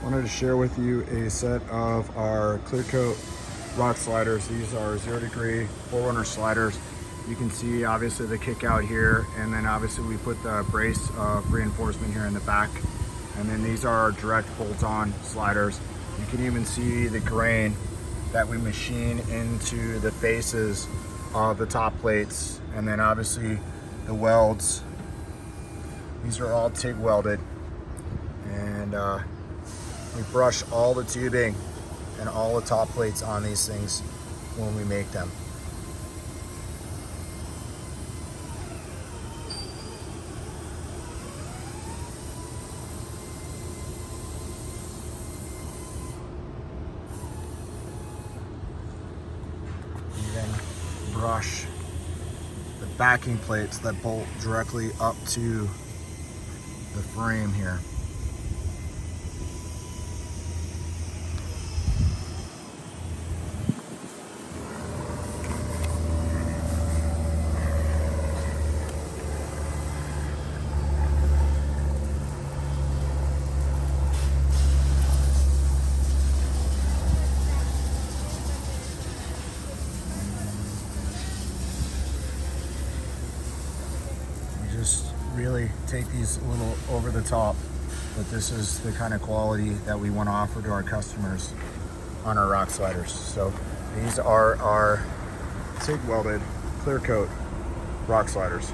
Wanted to share with you a set of our clear coat rock sliders. These are 0 degree 4Runner sliders. You can see obviously the kick out here, and then obviously we put the brace of reinforcement here in the back. And then these are our direct bolt-on sliders. You can even see the grain that we machine into the faces of the top plates. And then obviously the welds. These are all TIG welded. And we brush all the tubing and all the top plates on these things when we make them. We then brush the backing plates that bolt directly up to the frame here. Just really take these a little over the top, but this is the kind of quality that we want to offer to our customers on our rock sliders. So these are our TIG welded clear coat rock sliders.